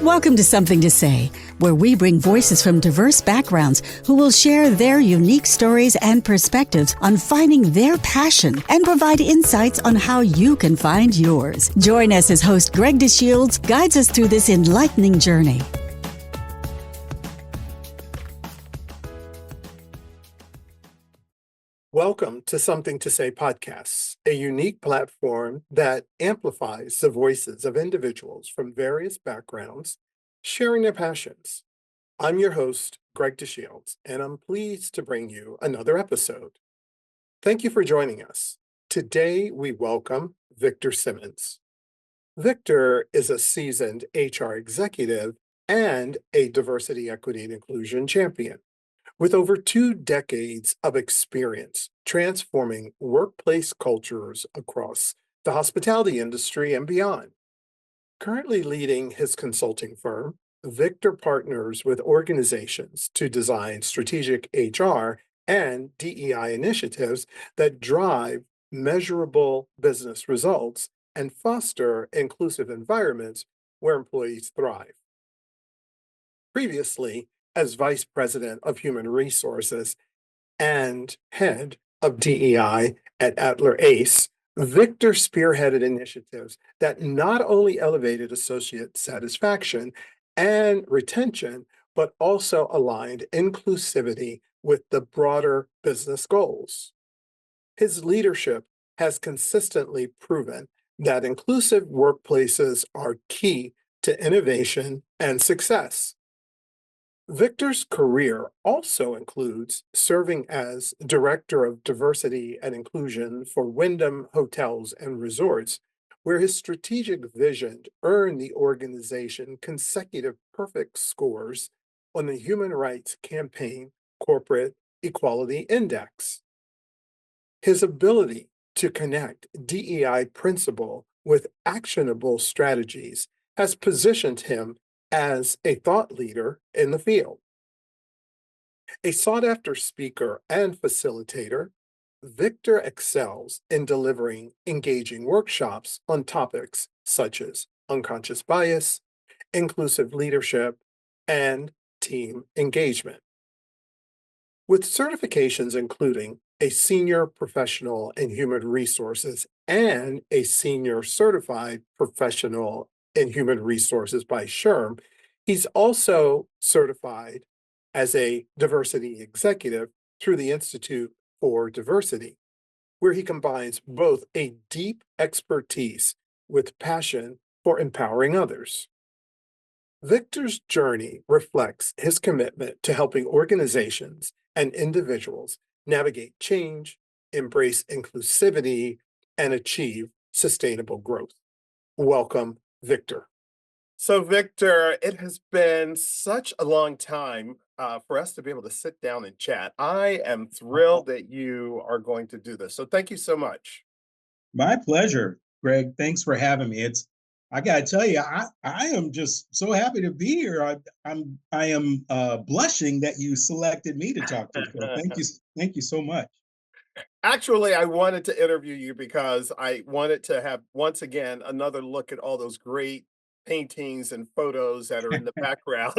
Welcome to Something to Say, where we bring voices from diverse backgrounds who will share their unique stories and perspectives on finding their passion and provide insights on how you can find yours. Join us as host Greg DeShields guides us through this enlightening journey. Welcome to Something to Say podcasts, a unique platform that amplifies the voices of individuals from various backgrounds, sharing their passions. I'm your host, Greg DeShields, and I'm pleased to bring you another episode. Thank you for joining us. Today, we welcome Victor Simmons. Victor is a seasoned HR executive and a diversity, equity, and inclusion champion, with over 2 decades of experience transforming workplace cultures across the hospitality industry and beyond. Currently leading his consulting firm, Victor partners with organizations to design strategic HR and DEI initiatives that drive measurable business results and foster inclusive environments where employees thrive. Previously, as Vice President of Human Resources and Head of DEI at Adler Ace, Victor spearheaded initiatives that not only elevated associate satisfaction and retention, but also aligned inclusivity with the broader business goals. His leadership has consistently proven that inclusive workplaces are key to innovation and success. Victor's career also includes serving as Director of Diversity and Inclusion for Wyndham Hotels and Resorts, where his strategic vision earned the organization consecutive perfect scores on the Human Rights Campaign Corporate Equality Index. His ability to connect DEI principle with actionable strategies has positioned him as a thought leader in the field. A sought-after speaker and facilitator, Victor excels in delivering engaging workshops on topics such as unconscious bias, inclusive leadership, and team engagement. With certifications including a senior professional in human resources and a senior certified professional in human resources by SHRM, he's also certified as a diversity executive through the Institute for Diversity, where he combines both a deep expertise with passion for empowering others. Victor's journey reflects his commitment to helping organizations and individuals navigate change, embrace inclusivity, and achieve sustainable growth. Welcome, Victor. So, Victor, it has been such a long time for us to be able to sit down and chat. I am thrilled that you are going to do this. So, thank you so much. My pleasure, Greg. Thanks for having me. I gotta tell you, I am just so happy to be here. I am blushing that you selected me to talk to. So thank you so much. Actually, I wanted to interview you because I wanted to have, once again, another look at all those great paintings and photos that are in the background.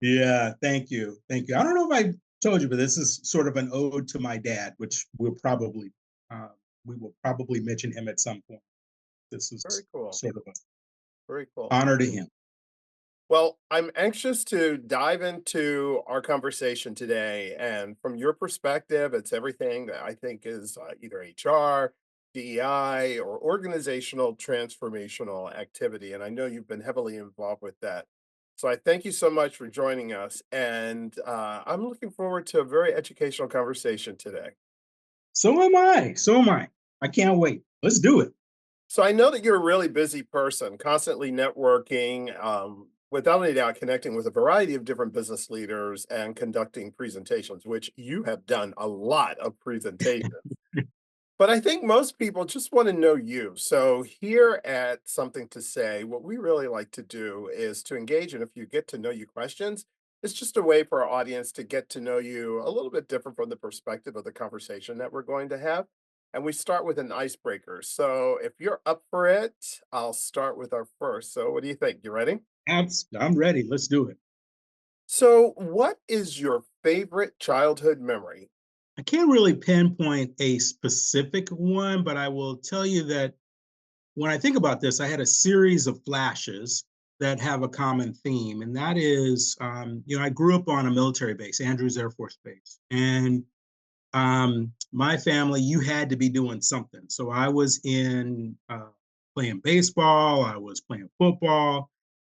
Yeah, thank you. I don't know if I told you, but this is sort of an ode to my dad, which uh, we will probably mention him at some point. This Very is cool. sort of an Very cool. honor to him. Well, I'm anxious to dive into our conversation today. And from your perspective, it's everything that I think is either HR, DEI, or organizational transformational activity. And I know you've been heavily involved with that. So I thank you so much for joining us. And I'm looking forward to a very educational conversation today. So am I. So am I. I can't wait. Let's do it. So I know that you're a really busy person, constantly networking, without any doubt, connecting with a variety of different business leaders and conducting presentations, which you have done a lot of presentations. But I think most people just want to know you. So here at Something to Say, what we really like to do is to engage in a few get to know you questions. It's just a way for our audience to get to know you a little bit different from the perspective of the conversation that we're going to have. and we start with an icebreaker. So if you're up for it, I'll start with our first. So what do you think? You ready? I'm ready. Let's do it. So, what is your favorite childhood memory? I can't really pinpoint a specific one, but I will tell you that when I think about this, I had a series of flashes that have a common theme, and that is, I grew up on a military base, Andrews Air Force Base, and my family, you had to be doing something. So I was in playing baseball, I was playing football,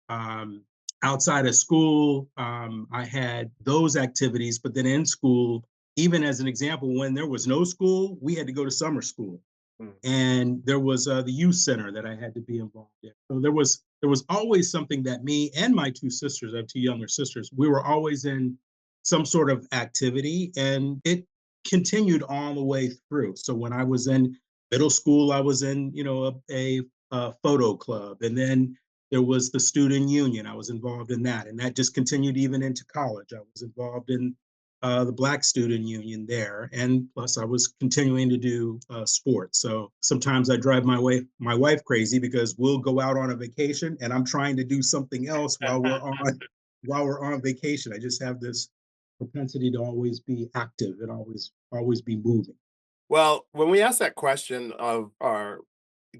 um, outside of school, I had those activities, but then in school, even as an example, when there was no school, we had to go to summer school, Mm. and there was the youth center that I had to be involved in. So there was always something that me and my two sisters, I have two younger sisters, we were always in some sort of activity, and it continued all the way through. So when I was in middle school, I was in a photo club, and then there was the student union. I was involved in that, and that just continued even into college. I was involved in the Black Student Union there, and plus I was continuing to do sports. So sometimes I drive my wife crazy because we'll go out on a vacation, and I'm trying to do something else while we're on vacation. I just have this propensity to always be active and always be moving. Well, when we ask that question of our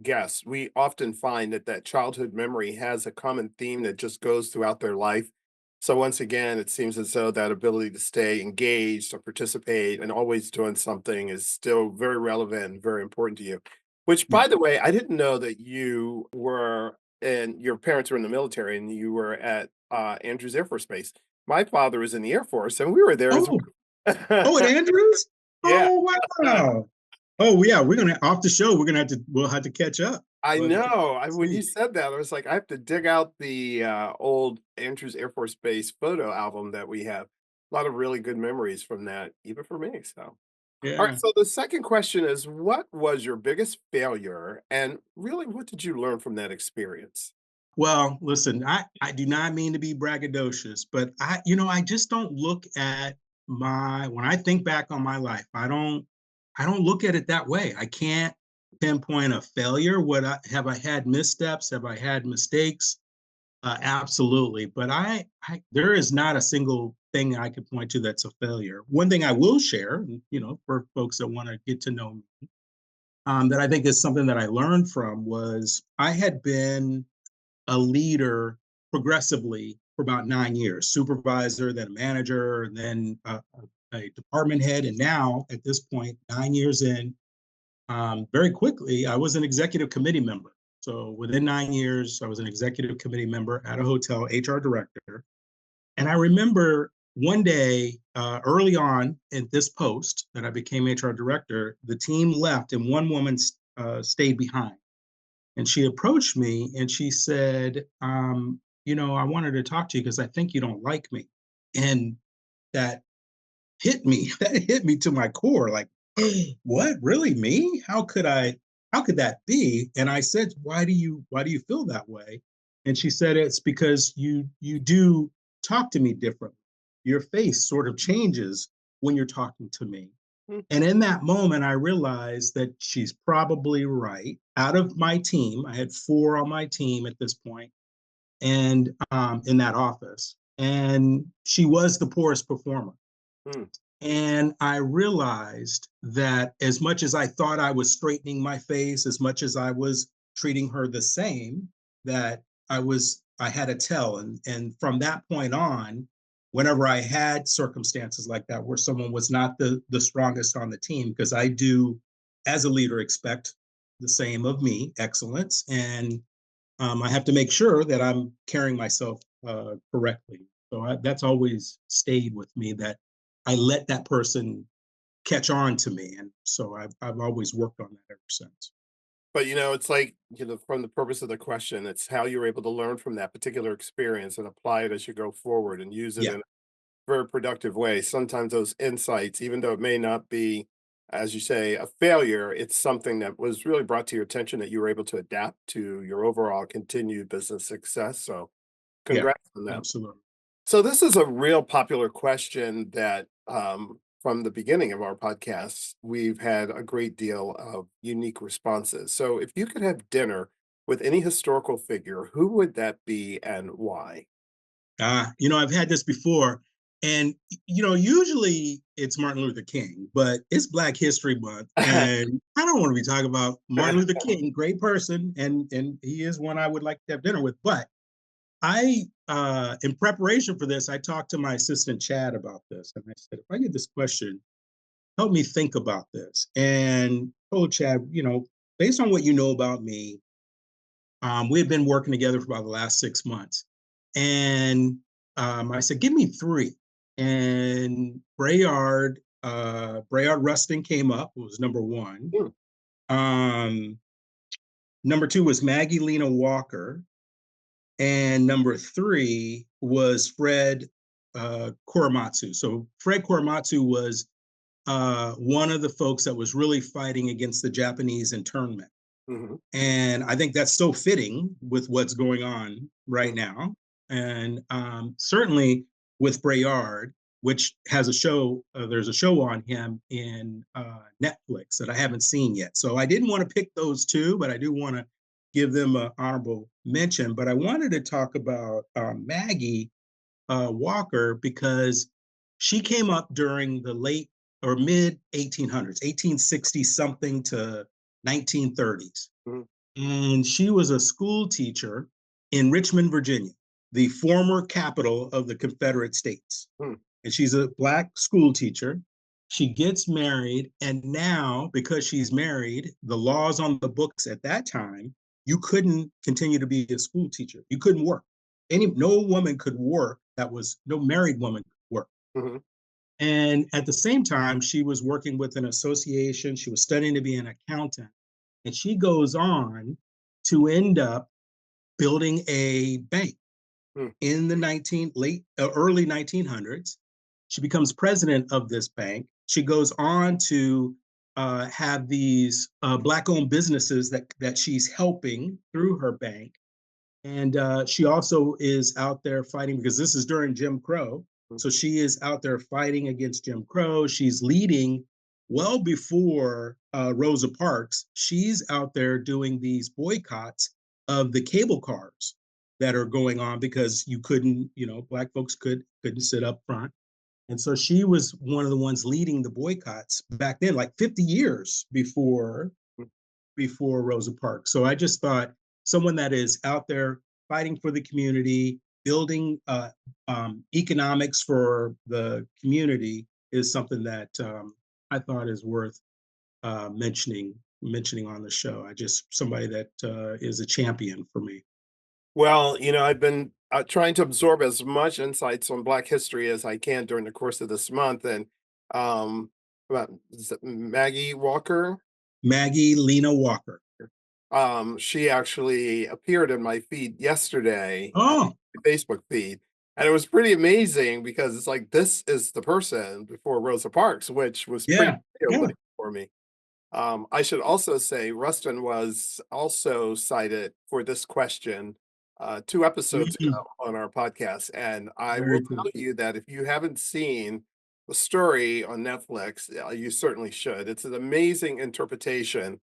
guests, we often find that childhood memory has a common theme that just goes throughout their life. So once again, it seems as though that ability to stay engaged or participate and always doing something is still very relevant and very important to you. Which, Yeah. by the way, I didn't know that you were and your parents were in the military and you were at Andrews Air Force Base. My father was in the Air Force, and we were there as Oh, well. oh, at Andrews. Yeah. Oh, wow. Oh, yeah. We're gonna off the show. We'll have to catch up. I We'll have to catch know. up and When you see. said that, I was like, I have to dig out the old Andrews Air Force Base photo album that we have. A lot of really good memories from that, even for me. So, all right. Yeah. So the second question is, what was your biggest failure, and really, what did you learn from that experience? Well, listen, I do not mean to be braggadocious, but I just don't look at when I think back on my life, I don't look at it that way. I can't pinpoint a failure. Have I had missteps? Have I had mistakes? Absolutely. But there is not a single thing I could point to that's a failure. One thing I will share, for folks that want to get to know me, that I think is something that I learned from was I had been a leader progressively for about 9 years, supervisor, then a manager, and then a department head. And now at this point, 9 years in, very quickly, I was an executive committee member. So within 9 years, I was an executive committee member at a hotel, HR director. And I remember one day early on in this post that I became HR director, the team left and one woman stayed behind. And she approached me and she said, I wanted to talk to you because I think you don't like me. And that hit me. That hit me to my core. Like, what? Really? Me? How could that be? And I said, why do you feel that way? And she said, it's because you do talk to me differently. Your face sort of changes when you're talking to me. Hmm. And in that moment, I realized that she's probably right. Out of my team, I had four on my team at this point, and in that office, and she was the poorest performer. Hmm. And I realized that as much as I thought I was straightening my face, as much as I was treating her the same, that I had to tell. And from that point on, whenever I had circumstances like that where someone was not the strongest on the team, because I do, as a leader, expect the same of me, excellence. And I have to make sure that I'm carrying myself correctly. So that's always stayed with me, that I let that person catch on to me. And so I've always worked on that ever since. But it's like, from the purpose of the question, it's how you're able to learn from that particular experience and apply it as you go forward and use it Yeah. in a very productive way. Sometimes those insights, even though it may not be, as you say, a failure, it's something that was really brought to your attention that you were able to adapt to your overall continued business success. So Yeah. congrats on that. Absolutely. So this is a real popular question that from the beginning of our podcast, we've had a great deal of unique responses. So if you could have dinner with any historical figure, who would that be and why? I've had this before, and usually it's Martin Luther King, but it's Black History Month, and I don't want to be talking about Martin Luther King, great person, and he is one I would like to have dinner with. But in preparation for this, I talked to my assistant Chad about this, and I said, if I get this question, help me think about this. And told Chad, based on what you know about me, we had been working together for about the last 6 months. And I said, give me three. And Brayard Rustin came up, was number one. Hmm. Number two was Maggie Lena Walker. And number three was Fred Korematsu. So Fred Korematsu was one of the folks that was really fighting against the Japanese internment. Mhm. And I think that's so fitting with what's going on right now. And certainly with Brayard, which has a show, there's a show on him in Netflix that I haven't seen yet. So I didn't want to pick those two, but I do want to give them an honorable mention. But I wanted to talk about Maggie Walker because she came up during the late or mid 1800s, 1860 something to 1930s. Mhm. And she was a school teacher in Richmond, Virginia, the former capital of the Confederate States. Hmm. And she's a Black school teacher. She gets married, and now, because she's married, the laws on the books at that time, you couldn't continue to be a school teacher. You couldn't work. No woman could work no married woman could work. Mhm. And at the same time, she was working with an association. She was studying to be an accountant. And she goes on to end up building a bank Hmm. in the early 1900s. She becomes president of this bank. She goes on to have these Black-owned businesses that she's helping through her bank. And she also is out there fighting, because this is during Jim Crow. So she is out there fighting against Jim Crow. She's leading well before Rosa Parks. She's out there doing these boycotts of the cable cars that are going on because you couldn't, Black folks couldn't sit up front. And so she was one of the ones leading the boycotts back then, like 50 years before Rosa Parks. So I just thought someone that is out there fighting for the community, building economics for the community is something that I thought is worth mentioning on the show. Somebody that is a champion for me. Well, I've been trying to absorb as much insights on Black history as I can during the course of this month. And um, is it Maggie Walker? Maggie Lena Walker. She actually appeared in my feed yesterday, Oh, my Facebook feed, and it was pretty amazing because it's like this is the person before Rosa Parks, which was pretty yeah, yeah. eye-opening for me. I should also say Rustin was also cited for this question 2 episodes ago on our podcast, and I will Very tell cool. you that if you haven't seen the story on Netflix, you certainly should. It's an amazing interpretation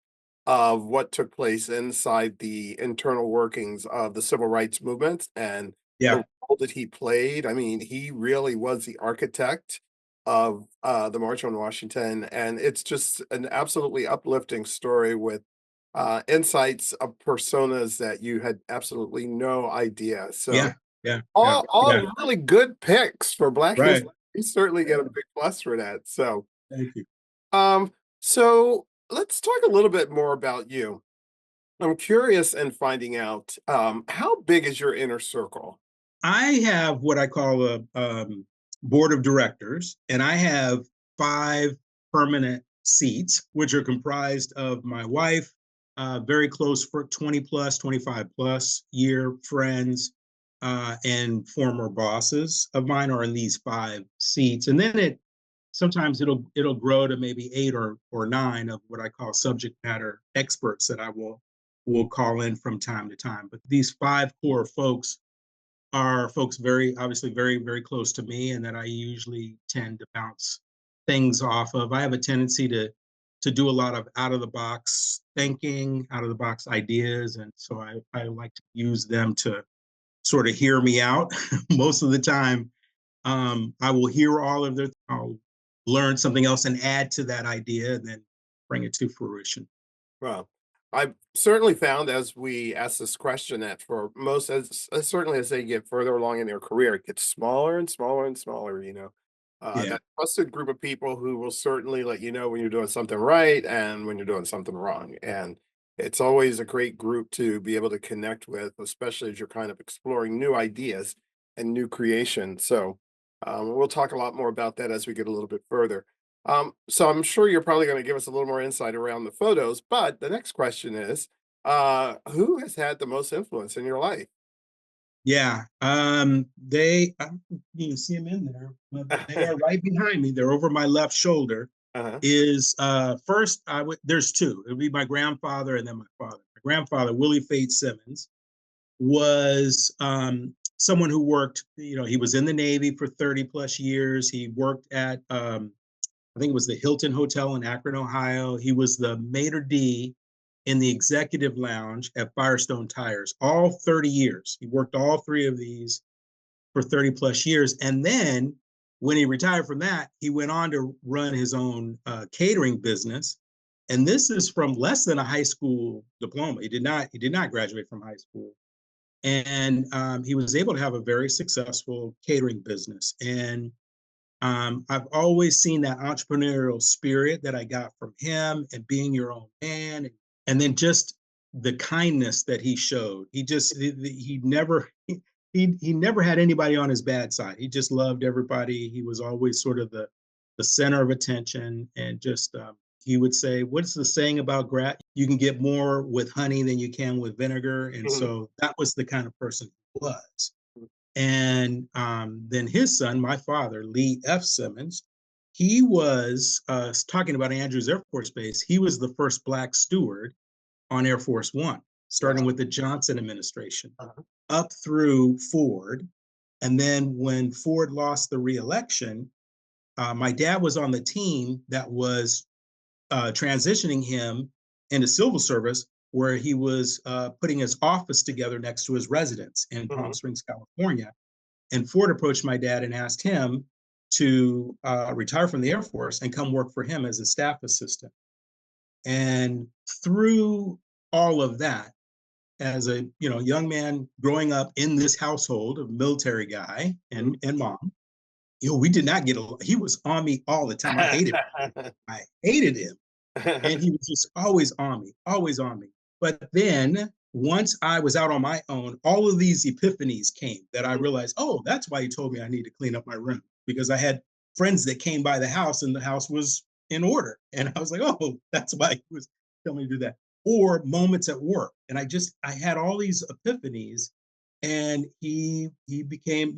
of what took place inside the internal workings of the civil rights movement and the Yeah, role that he played. I mean, he really was the architect of the March on Washington, and it's just an absolutely uplifting story with insights of personas that you had absolutely no idea. So yeah, yeah, yeah, all yeah. really good picks for Black Right. history. You certainly get a big plus for that. So Thank you. um, so let's talk a little bit more about you. I'm curious in finding out how big is your inner circle? I have what I call a board of directors, and I have 5 permanent seats, which are comprised of my wife, very close for 20 plus, 25 plus year friends, and former bosses of mine are in these 5 seats. And then sometimes it'll grow to maybe 8 or 9 of what I call subject matter experts that I will call in from time to time. But these 5 core folks are folks very obviously very, very close to me and that I usually tend to bounce things off of. I have a tendency to do a lot of out of the box thinking, out of the box ideas, and so I like to use them to sort of hear me out. Most of the time, I will hear all of their, I'll learn something else and add to that idea and then bring it to fruition. Well, I've certainly found as we ask this question that for most, as certainly as they get further along in their career, it gets smaller and smaller and smaller, you know. Yeah. That trusted group of people who will certainly let you know when you're doing something right and when you're doing something wrong. And it's always a great group to be able to connect with, especially as you're kind of exploring new ideas and new creation. So we'll talk a lot more about that as we get a little bit further. So I'm sure you're probably going to give us a little more insight around the photos, but the next question is, who has had the most influence in your life? Yeah. You can see them in there, but they are right behind me. They're over my left shoulder. Uh-huh. Is first I would there's two. It would be my grandfather and then my father. My grandfather, Willie Fate Simmons, was someone who worked, he was in the Navy for 30 plus years. He worked at I think it was the Hilton Hotel in Akron, Ohio. He was the maitre d' in the executive lounge at Firestone Tires, all 30 years. He worked all three of these for 30 plus years. And then when he retired from that, he went on to run his own catering business. And this is from less than a high school diploma. He did not graduate from high school. And he was able to have a very successful catering business. And I've always seen that entrepreneurial spirit that I got from him and being your own man. And then just the kindness that he showed. He never, he never had anybody on his bad side. He just loved everybody. He was always sort of the center of attention. And just, he would say, what's the saying about you can get more with honey than you can with vinegar. And Mhm. so that was the kind of person he was. And then his son, my father, Lee F. Simmons, he was talking about Andrews Air Force Base. He was the first Black steward on Air Force One, starting Wow. with the Johnson administration Uh-huh. up through Ford. And then when Ford lost the reelection, my dad was on the team that was transitioning him into civil service, where he was putting his office together next to his residence in Palm Mhm. Springs, California. And Ford approached my dad and asked him to retire from the Air Force and come work for him as a staff assistant. And through all of that, as a young man growing up in this household, a military guy Mhm. and mom, we did not get along. He was on me all the time. I hated him. And he was just always on me, always on me. But then once I was out on my own, all of these epiphanies came that I realized, oh, that's why he told me I need to clean up my room, because I had friends that came by the house and the house was in order. And I was like, oh, that's why he was telling me to do that. Or moments at work. And I had all these epiphanies, and he became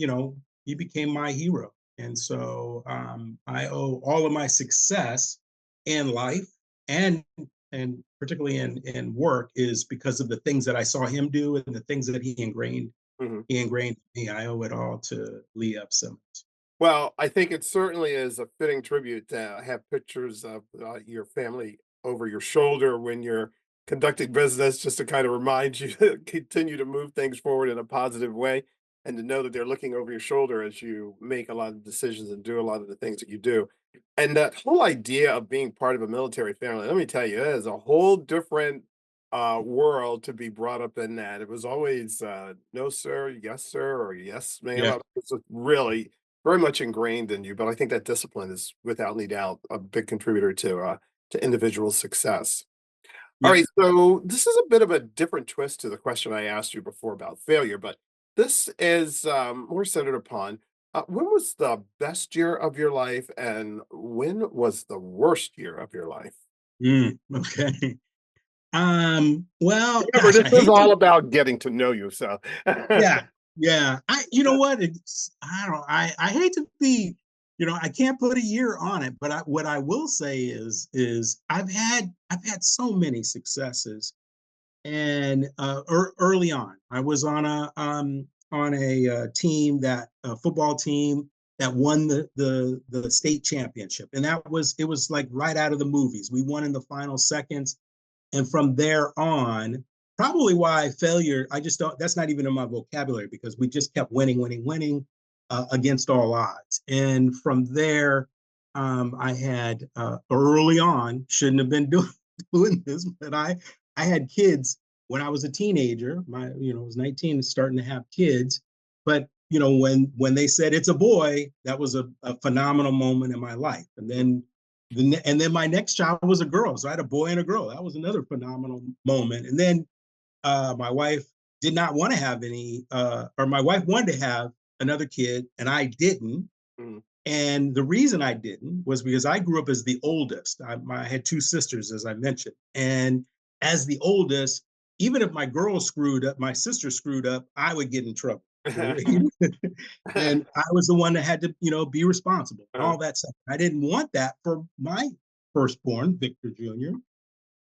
my hero. And so I owe all of my success in life and particularly in work is because of the things that I saw him do and the things that Mhm. he ingrained in me. I owe it all to Lee F. Simmons. Well, I think it certainly is a fitting tribute to have pictures of your family over your shoulder when you're conducting business, just to kind of remind you to continue to move things forward in a positive way and to know that they're looking over your shoulder as you make a lot of decisions and do a lot of the things that you do. And that whole idea of being part of a military family, let me tell you, it is a whole different world to be brought up in that. It was always no, sir, or yes, ma'am. Yeah. It's really very much ingrained in you, but I think that discipline is without any doubt a big contributor to individual success. All Yeah. right, so this is a bit of a different twist to the question I asked you before about failure, but this is more centered upon when was the best year of your life and when was the worst year of your life? Okay. Well, Remember, gosh, this I is hate to. all about getting to know you, so Yeah, yeah. You know what? I don't. I hate to be. I can't put a year on it, but what I will say is I've had so many successes. And early on, I was on a team, that a football team that won the state championship. And it was like right out of the movies. We won in the final seconds. And from there on, probably why failure, I just don't, that's not even in my vocabulary, because we just kept winning against all odds. And from there, I had early on, shouldn't have been doing this, but I had kids when I was a teenager. I was 19 and starting to have kids. But when they said it's a boy, that was a phenomenal moment in my life. And then my next child was a girl. So I had a boy and a girl. That was another phenomenal moment. And then my wife did not want to have or my wife wanted to have another kid, and I didn't. Mm. And the reason I didn't was because I grew up as the oldest. I had two sisters, as I mentioned. And as the oldest, even if my girl screwed up, my sister screwed up, I would get in trouble. And I was the one that had to, be responsible and all that stuff. I didn't want that for my firstborn, Victor Jr.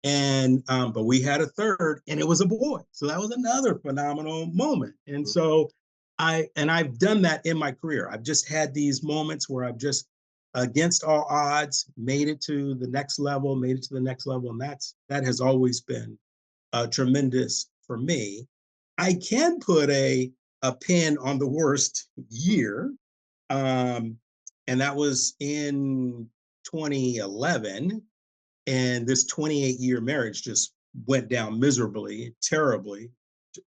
And but we had a third, and it was a boy. So that was another phenomenal moment. And so I've done that in my career. I've just had these moments where I've just, against all odds, made it to the next level, and that has always been tremendous for me. I can put a pin on the worst year, and that was in 2011. And this 28-year marriage just went down miserably, terribly,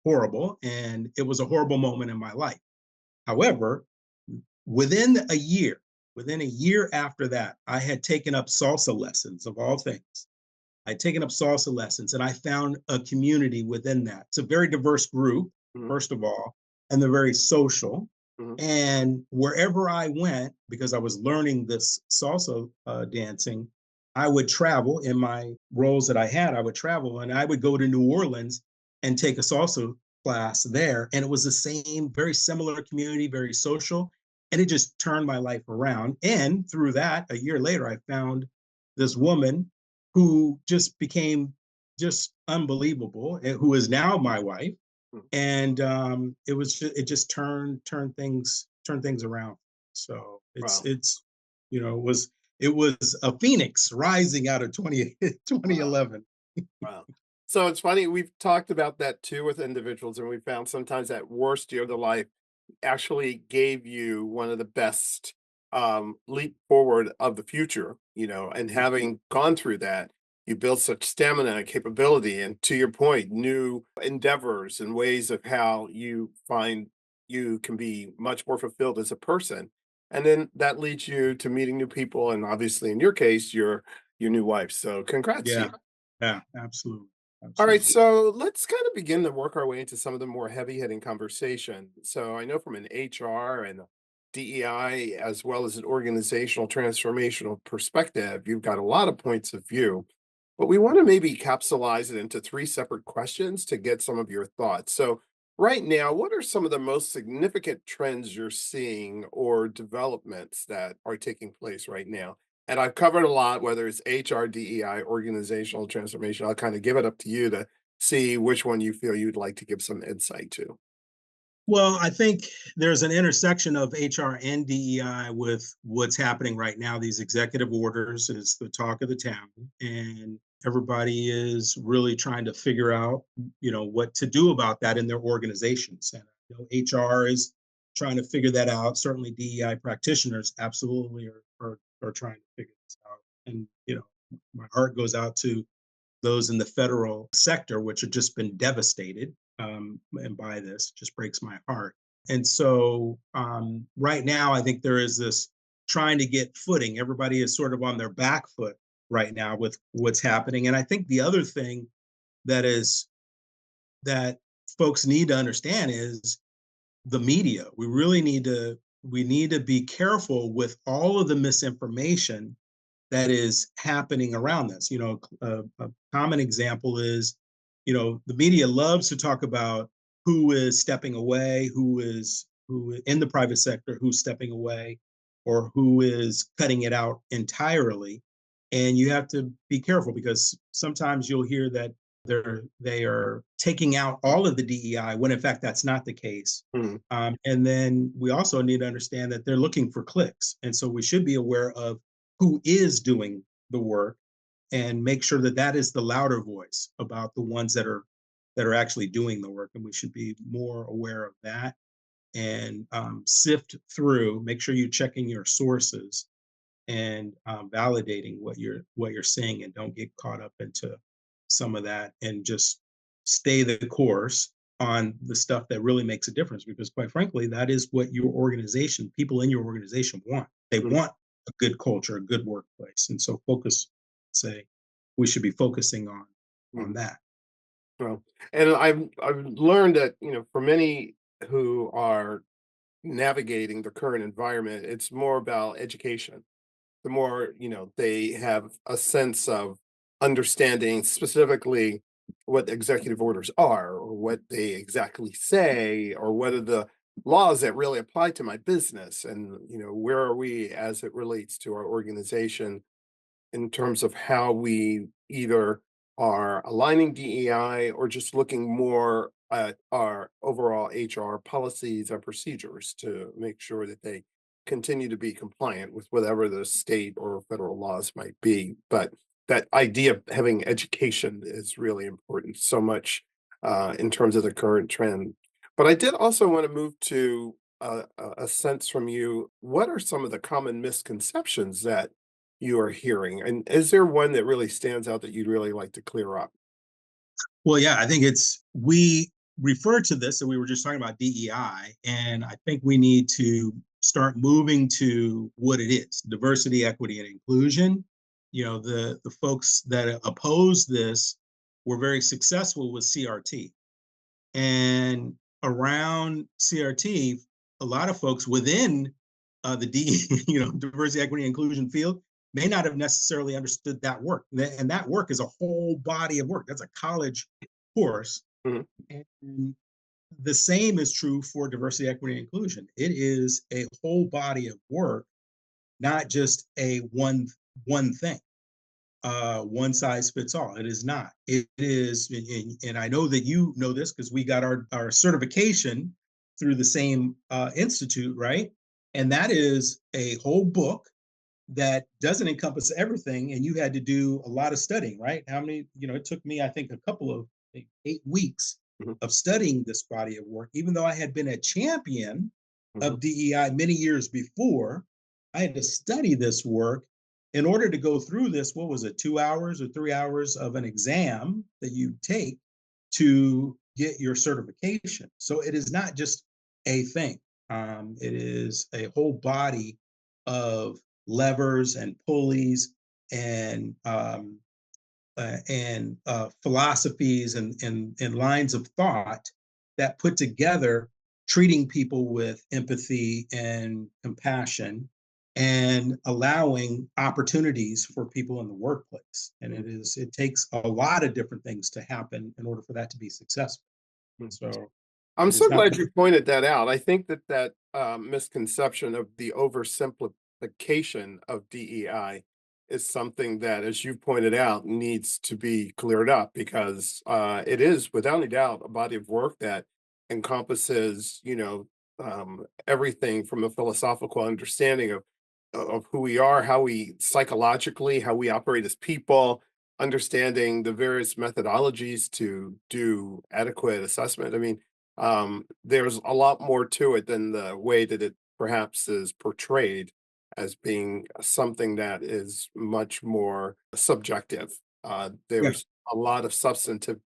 horrible, and it was a horrible moment in my life. However, within a year after that, I had taken up salsa lessons, of all things. I'd taken up salsa lessons, and I found a community within that. It's a very diverse group, first of all, and they're very social. And wherever I went, because I was learning this salsa dancing, I would travel. In my roles that I had, I would travel, and I would go to New Orleans and take a salsa class there. And it was the same, very similar community, very social. And it just turned my life around. And through that, a year later, I found this woman who just became just unbelievable, who is now my wife. And it just turned things around. So it was a phoenix rising out of 2011. Wow. So it's funny, we've talked about that too with individuals, and we found sometimes that worst year of their life actually gave you one of the best leap forward of the future, and having gone through that, you build such stamina and capability, and to your point, new endeavors and ways of how you find you can be much more fulfilled as a person. And then that leads you to meeting new people, and obviously in your case, your new wife. So congrats to Yeah, you. yeah, absolutely. All right, Absolutely. so let's kind of begin to work our way into some of the more heavy-hitting conversation. So I know from an HR and DEI, as well as an organizational transformational perspective, you've got a lot of points of view, but we want to maybe capsulize it into three separate questions to get some of your thoughts. So right now, what are some of the most significant trends you're seeing or developments that are taking place right now? And I've covered a lot, whether it's HR, DEI, organizational transformation. I'll kind of give it up to you to see which one you feel you'd like to give some insight to. Well, I think there's an intersection of HR and DEI with what's happening right now. These executive orders is the talk of the town, and everybody is really trying to figure out, what to do about that in their organizations. And HR is trying to figure that out. Certainly, DEI practitioners absolutely are trying to figure this out. And my heart goes out to those in the federal sector, which have just been devastated and by this, just breaks my heart. And so right now, I think there is this trying to get footing. Everybody is sort of on their back foot right now with what's happening. And I think the other thing that folks need to understand is the media. We need to be careful with all of the misinformation that is happening around this. A common example is, the media loves to talk about who is stepping away, who in the private sector, who's stepping away, or who is cutting it out entirely. And you have to be careful, because sometimes you'll hear that they are taking out all of the DEI when in fact that's not the case. Mm, And then we also need to understand that they're looking for clicks, and so we should be aware of who is doing the work and make sure that that is the louder voice about the ones that are actually doing the work, and we should be more aware of that and sift through, make sure you're checking your sources and validating what you're saying, and don't get caught up into some of that, and just stay the course on the stuff that really makes a difference, because quite frankly that is what your organization, people in your organization want. They mm, want a good culture, a good workplace, and so say we should be focusing on mm. that. Well, and I've learned that, for many who are navigating the current environment, it's more about education. The more, they have a sense of understanding specifically what executive orders are, or what they exactly say, or whether the laws that really apply to my business, and, where are we as it relates to our organization in terms of how we either are aligning DEI or just looking more at our overall HR policies and procedures to make sure that they continue to be compliant with whatever the state or federal laws might be. But that idea of having education is really important, so much in terms of the current trend. But I did also want to move to a sense from you. What are some of the common misconceptions that you are hearing? And is there one that really stands out that you'd really like to clear up? Well, yeah, I think we refer to this, and we were just talking about DEI, and I think we need to start moving to what it is: diversity, equity, and inclusion. The folks that oppose this were very successful with CRT. And around CRT, a lot of folks within the diversity, equity, inclusion field may not have necessarily understood that work. And that work is a whole body of work. That's a college course. Mhm. And the same is true for diversity, equity, and inclusion. It is a whole body of work, not just a one thing, one size fits all. It is not. It is, and I know that you know this because we got our certification through the same institute, right? And that is a whole book that doesn't encompass everything, and you had to do a lot of studying, right? How many? It took me, I think, a couple of 8 weeks Mhm. of studying this body of work, even though I had been a champion Mhm. of DEI many years before. I had to study this work in order to go through this. What was it, 2 hours or 3 hours of an exam that you take to get your certification? So it is not just a thing. It is a whole body of levers and pulleys and philosophies and lines of thought that put together treating people with empathy and compassion and allowing opportunities for people in the workplace. And it takes a lot of different things to happen in order for that to be successful. Mhm. So I'm it so is not glad you pointed that out. I think that misconception of the oversimplification of DEI is something that, as you pointed out, needs to be cleared up, because it is, without a doubt, a body of work that encompasses, everything from a philosophical understanding of who we are, how we psychologically, how we operate as people, understanding the various methodologies to do adequate assessment. I mean, there's a lot more to it than the way that it perhaps is portrayed as being something that is much more subjective. yeah. There's a lot of substantive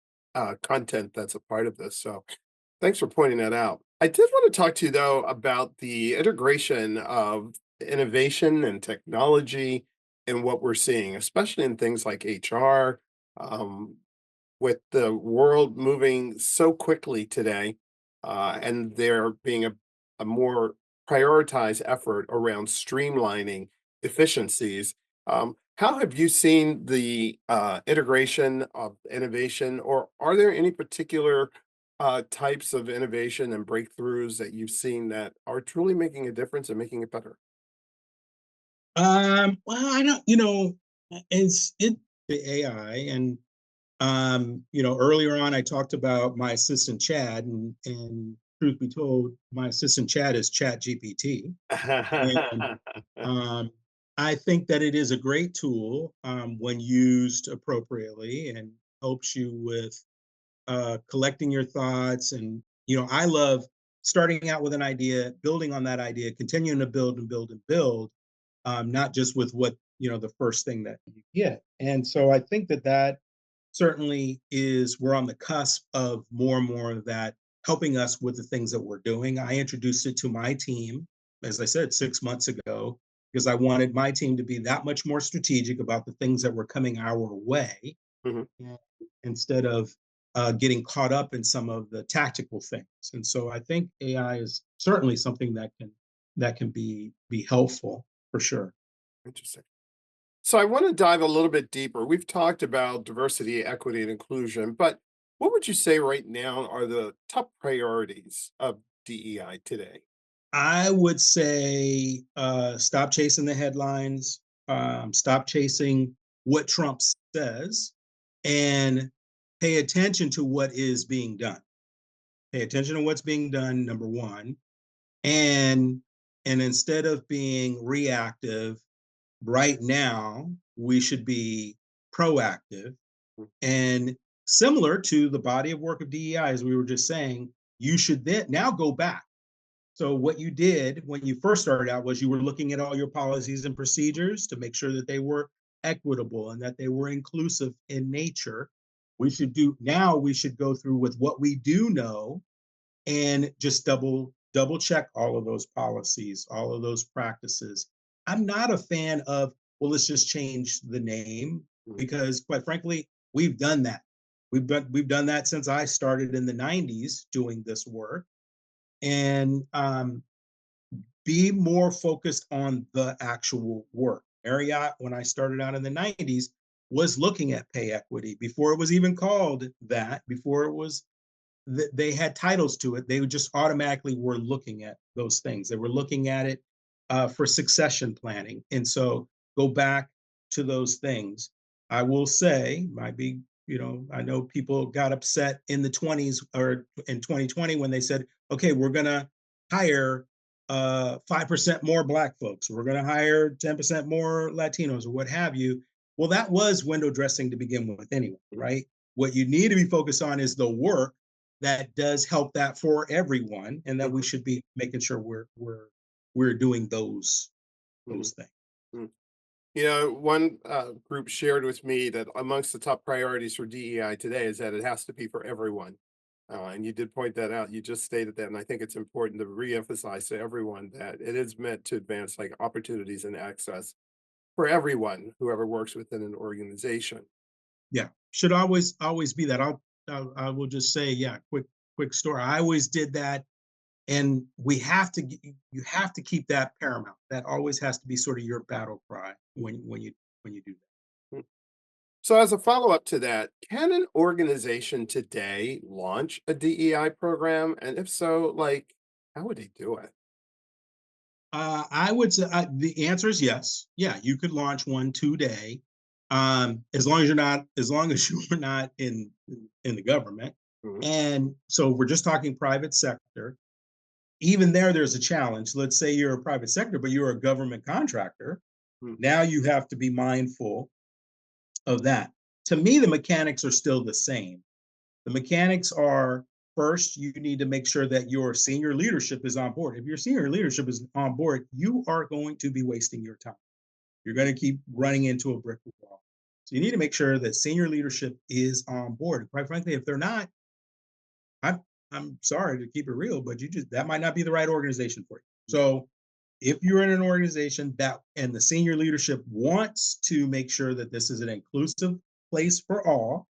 content that's a part of this. So thanks for pointing that out. I did want to talk to you, though, about the integration of innovation and technology in what we're seeing, especially in things like HR. Um, with the world moving so quickly today, and there being a more prioritized effort around streamlining efficiencies, how have you seen the integration of innovation, or are there any particular types of innovation and breakthroughs that you've seen that are truly making a difference and making it better? Well, I don't, it's the AI, and Earlier on, I talked about my assistant Chad, and truth be told, my assistant Chad is Chat GPT. And um, I think that it is a great tool when used appropriately and helps you with collecting your thoughts. And, I love starting out with an idea, building on that idea, continuing to build and build and build, not just with what, the first thing that you get. And so I think that certainly we're on the cusp of more and more of that helping us with the things that we're doing. I introduced it to my team, as I said, 6 months ago, because I wanted my team to be that much more strategic about the things that were coming our way, Mhm. and instead of getting caught up in some of the tactical things. And so I think AI is certainly something that can be helpful for sure. Interesting. So I want to dive a little bit deeper. We've talked about diversity, equity, and inclusion, but what would you say right now are the top priorities of DEI today? I would say stop chasing the headlines, stop chasing what Trump says, and pay attention to what is being done. Pay attention to what's being done, number one, and instead of being reactive, right now we should be proactive. Mm. And similar to the body of work of DEI, as we were just saying, you should then now go back. So what you did when you first started out was you were looking at all your policies and procedures to make sure that they were equitable and that they were inclusive in nature. We should go through with what we do know and just double check all of those policies, all of those practices. I'm not a fan of, well, let's just change the name, Mm. because quite frankly, we've done that. We've done that since I started in the 90s doing this work. And be more focused on the actual work. Marriott, when I started out in the 90s, was looking at pay equity before it was even called that, before it was they had titles to it. They just automatically were looking at those things. They were looking at it for succession planning. And so go back to those things. I will say, might be, I know people got upset in the 20s or in 2020 when they said, okay, we're going to hire 5% more Black folks. We're going to hire 10% more Latinos or what have you. Well, that was window dressing to begin with anyway, right? What you need to be focused on is the work that does help that for everyone, and that we Mhm. should be making sure we're doing those Mhm. things. Mm. One group shared with me that amongst the top priorities for DEI today is that it has to be for everyone. And you did point that out. You just stated that, and I think it's important to reemphasize to everyone that it is meant to advance like opportunities and access for everyone, whoever works within an organization. Yeah, should always be that. I will just say, yeah, quick story. I always did that, and you have to keep that paramount. That always has to be sort of your battle cry when you do that. Mm. So, as a follow up to that, can an organization today launch a DEI program? And if so, like, how would they do it? I would say the answer is yes. Yeah, you could launch one today, as long as you're not in the government. Mhm. And so we're just talking private sector. Even there's a challenge. Let's say you're a private sector, but you're a government contractor. Mm. Now you have to be mindful of that. To me, the mechanics are still the same. The mechanics are, first, you need to make sure that your senior leadership is on board. If your senior leadership is on board, you are going to be wasting your time. You're going to keep running into a brick wall. So you need to make sure that senior leadership is on board. Quite frankly, if they're not, I'm I'm sorry to keep it real, but that might not be the right organization for you. So if you're in an organization that and the senior leadership wants to make sure that this is an inclusive place for all,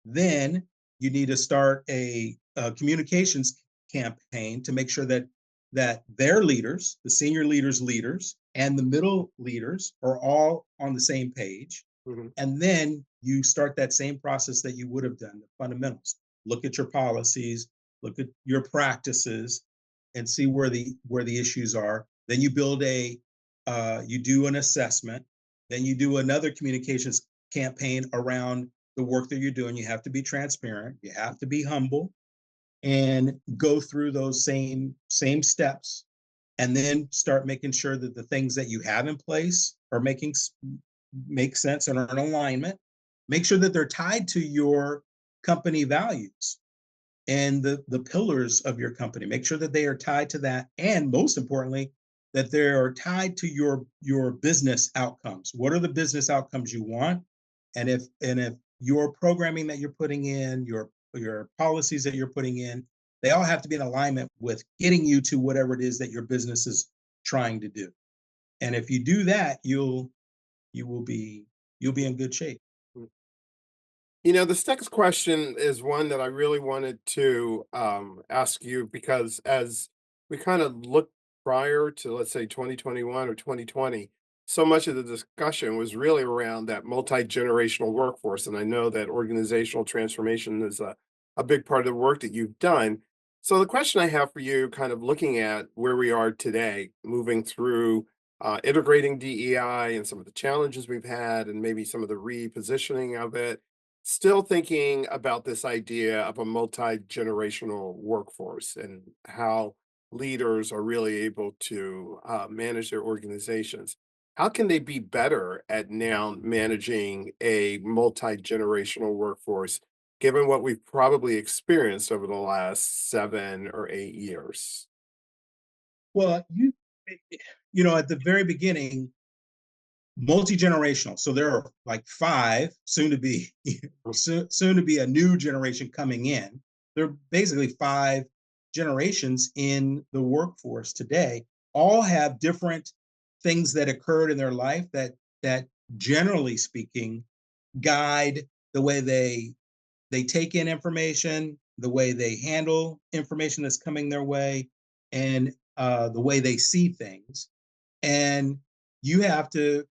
then you need to start a communications campaign to make sure that their leaders, the senior leaders, and the middle leaders are all on the same page. Mhm. And then you start that same process that you would have done, the fundamentals. Look at your policies, look at your practices, and see where the issues are. Then you do an assessment. Then you do another communications campaign around the work that you're doing. You have to be transparent. You have to be humble and go through those same steps, and then start making sure that the things that you have in place are make sense and are in alignment. Make sure that they're tied to your company values and the pillars of your company. Make sure that they are tied to that, and most importantly, that they are tied to your business outcomes. What are the business outcomes you want? And if your programming that you're putting in, your policies that you're putting in, they all have to be in alignment with getting you to whatever it is that your business is trying to do. And if you do that, you'll be in good shape. This next question is one that I really wanted to ask you, because as we kind of look prior to, let's say, 2021 or 2020, so much of the discussion was really around that multi-generational workforce. And I know that organizational transformation is a big part of the work that you've done. So the question I have for you, kind of looking at where we are today, moving through integrating DEI and some of the challenges we've had, and maybe some of the repositioning of it, still thinking about this idea of a multi-generational workforce and how leaders are really able to manage their organizations. How can they be better at now managing a multi-generational workforce, given what we've probably experienced over the last 7 or 8 years? Well, at the very beginning, multi-generational. So there are like five, soon to be soon to be a new generation coming in. There are basically five generations in the workforce today. All have different things that occurred in their life that generally speaking guide the way they take in information, the way they handle information that's coming their way, and the way they see things. And you have to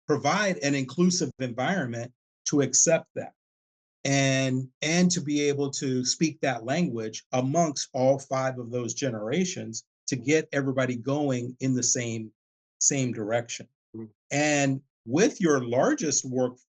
provide an inclusive environment to accept that, and to be able to speak that language amongst all five of those generations to get everybody going in the same direction. Mm. And with your largest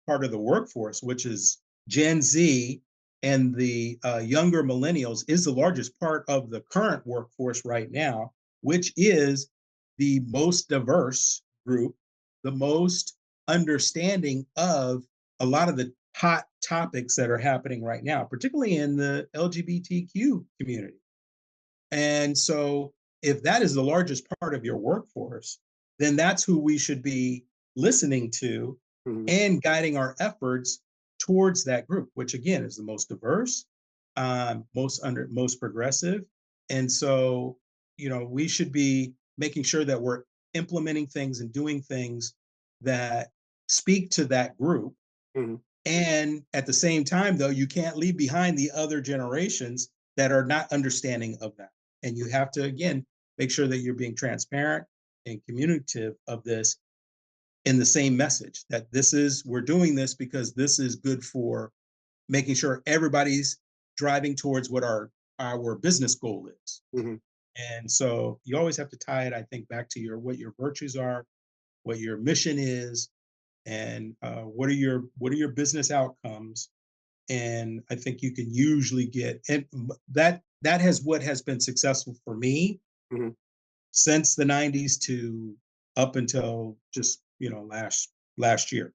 part of the workforce, which is Gen Z, and the younger millennials is the largest part of the current workforce right now, which is the most diverse group, the most understanding of a lot of the hot topics that are happening right now, particularly in the LGBTQ community. And so, if that is the largest part of your workforce, then that's who we should be listening to Mhm. and guiding our efforts towards that group, which again is the most diverse, most progressive. And so, we should be making sure that we're implementing things and doing things that speak to that group. Mhm. And at the same time, though, you can't leave behind the other generations that are not understanding of that. And you have to, again, make sure that you're being transparent and communicative of this in the same message that we're doing this because this is good for making sure everybody's driving towards what our business goal is. Mhm. And so you always have to tie it, I think, back to what your virtues are, what your mission is, and what are your business outcomes. And I think you can usually get, and that has what has been successful for me Mhm. since the 90s to up until just last year.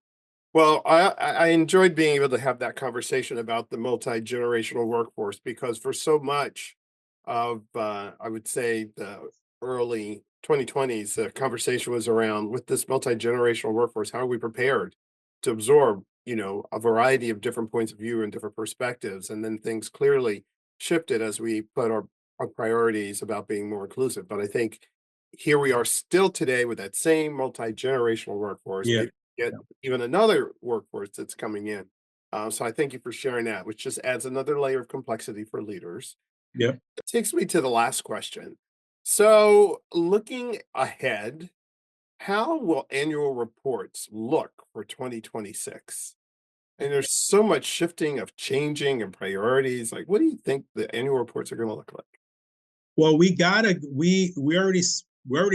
Well, I enjoyed being able to have that conversation about the multi-generational workforce, because for so much of, I would say, the early 2020s, the conversation was around, with this multi-generational workforce, how are we prepared to absorb, a variety of different points of view and different perspectives? And then things clearly shifted as we put our priorities about being more inclusive. But I think here we are still today with that same multi-generational workforce, Yeah. maybe get even another workforce that's coming in. So I thank you for sharing that, which just adds another layer of complexity for leaders. Yeah. It takes me to the last question. So, looking ahead, how will annual reports look for 2026? And there's so much shifting of changing and priorities. Like, what do you think the annual reports are going to look like? Well, we already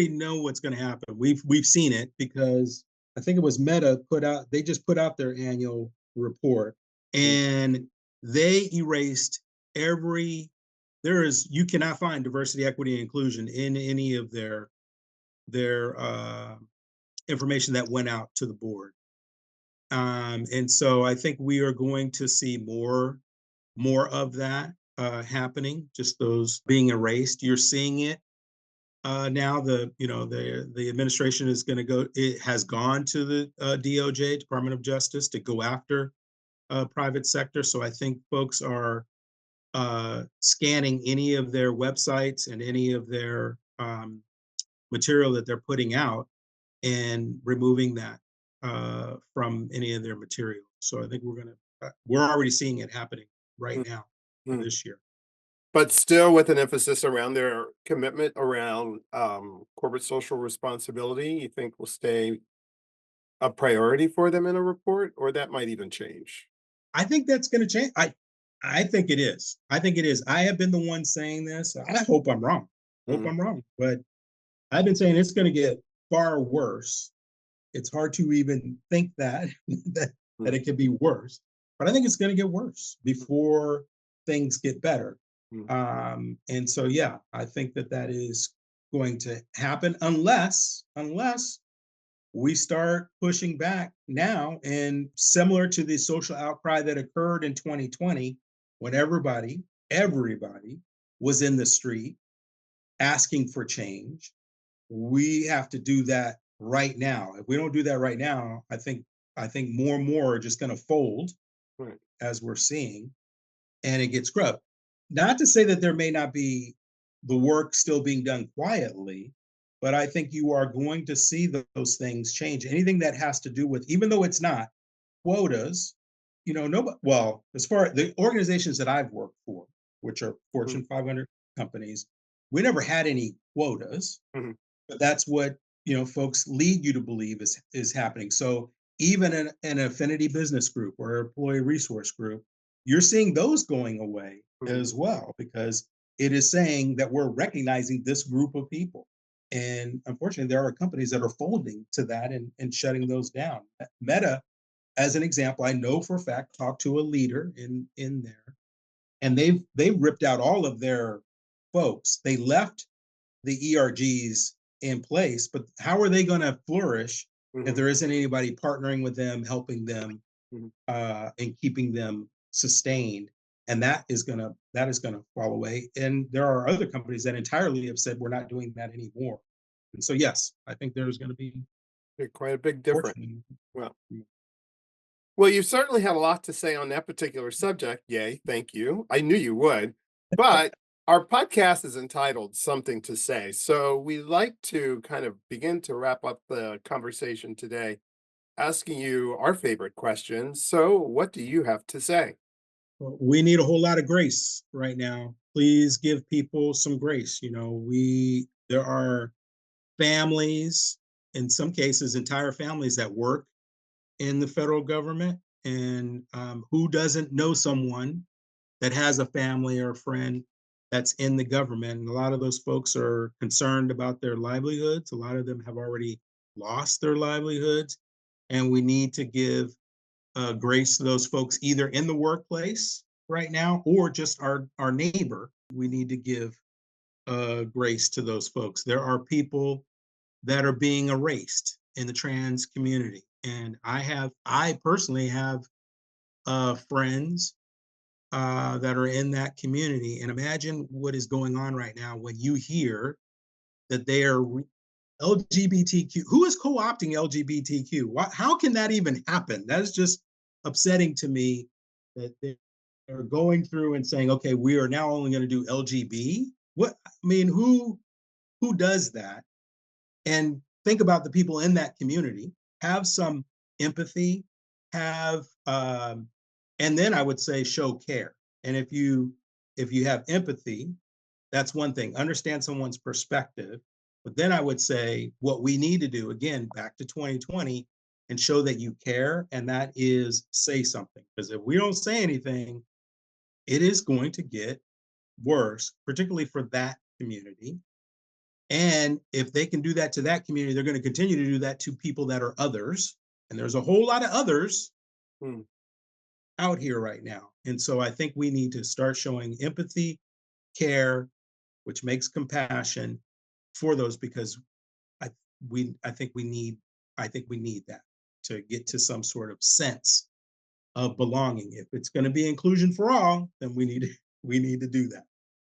know what's going to happen. We've seen it because I think it was Meta they just put out their annual report, and they erased you cannot find diversity, equity, and inclusion in any of their information that went out to the board. And so I think we are going to see more of that happening, just those being erased. You're seeing it now. The administration is going to go. It has gone to the DOJ, Department of Justice, to go after private sector. So I think folks are scanning any of their websites and any of their material that they're putting out and removing that from any of their material. So I think we're already seeing it happening right now this year. But still with an emphasis around their commitment around corporate social responsibility, you think will stay a priority for them in a report, or that might even change? I think that's going to change. I think it is. I think it is. I have been the one saying this. I hope I'm wrong. I'm wrong. But I've been saying it's going to get far worse. It's hard to even think that it could be worse. But I think it's going to get worse before things get better. And so, yeah, I think that is going to happen unless we start pushing back now, and similar to the social outcry that occurred in 2020, when everybody was in the street asking for change. We have to do that right now. If we don't do that right now, I think more and more are just going to fold, as we're seeing, and it gets scrubbed. Not to say that there may not be the work still being done quietly, but I think you are going to see those things change. Anything that has to do with, even though it's not quotas, as far as the organizations that I've worked for, which are Fortune 500 companies, we never had any quotas, but that's what, folks lead you to believe is happening. So even in an affinity business group or employee resource group, you're seeing those going away as well, because it is saying that we're recognizing this group of people. And unfortunately, there are companies that are folding to that and shutting those down. Meta, as an example, I know for a fact, talked to a leader in there, and they've ripped out all of their folks. They left the ERGs in place, but how are they going to flourish if there isn't anybody partnering with them, helping them, and keeping them sustained? And that is gonna fall away. And there are other companies that entirely have said we're not doing that anymore. And so, yes, I think there's going to be quite a big difference. Well, you certainly have a lot to say on that particular subject. Yay, thank you. I knew you would. But our podcast is entitled Something to Say. So we like to kind of begin to wrap up the conversation today, asking you our favorite question. So what do you have to say? We need a whole lot of grace right now. Please give people some grace. There are families, in some cases, entire families that work in the federal government, and who doesn't know someone that has a family or a friend that's in the government. And a lot of those folks are concerned about their livelihoods. A lot of them have already lost their livelihoods, and we need to give grace to those folks, either in the workplace right now or just our neighbor. We need to give grace to those folks. There are people that are being erased in the trans community, and I personally have friends that are in that community. And imagine what is going on right now when you hear that they are LGBTQ. Who is co-opting LGBTQ? How can that even happen? That is just upsetting to me, that they're going through and saying, okay, we are now only going to do LGB. Who does that? And think about the people in that community. Have some empathy, and then I would say show care. And if you have empathy, that's one thing. Understand someone's perspective. But then I would say what we need to do, again, back to 2020, and show that you care, and that is say something. Because if we don't say anything, it is going to get worse, particularly for that community. And if they can do that to that community, they're going to continue to do that to people that are others. And there's a whole lot of others out here right now. And so I think we need to start showing empathy, care, which makes compassion for those, because I think we need that to get to some sort of sense of belonging. If it's going to be inclusion for all, then we need to do that.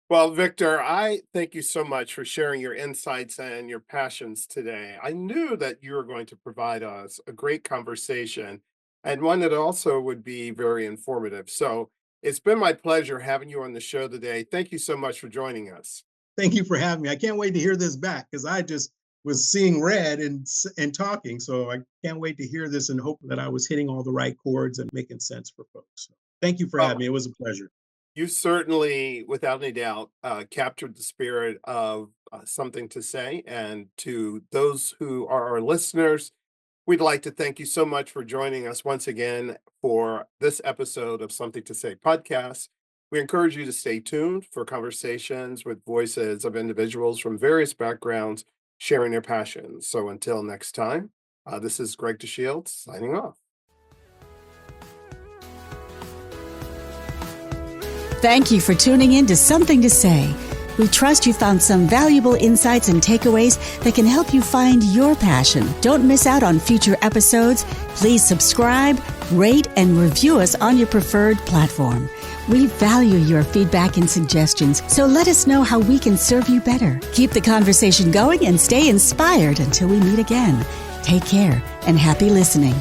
Well, Victor, I thank you so much for sharing your insights and your passions today. I knew that you were going to provide us a great conversation and one that also would be very informative. So it's been my pleasure having you on the show today. Thank you so much for joining us. Thank you for having me. I can't wait to hear this back, because I just was seeing red and talking. So I can't wait to hear this and hope that I was hitting all the right chords and making sense for folks. So thank you for having me. It was a pleasure. You certainly, without any doubt, captured the spirit of Something to Say. And to those who are our listeners, we'd like to thank you so much for joining us once again for this episode of Something to Say podcast. We encourage you to stay tuned for conversations with voices of individuals from various backgrounds sharing their passions. So until next time, this is Gregdeshields signing off. Thank you for tuning in to Something to Say. We trust you found some valuable insights and takeaways that can help you find your passion. Don't miss out on future episodes. Please subscribe, rate, and review us on your preferred platform. We value your feedback and suggestions, so let us know how we can serve you better. Keep the conversation going and stay inspired until we meet again. Take care and happy listening.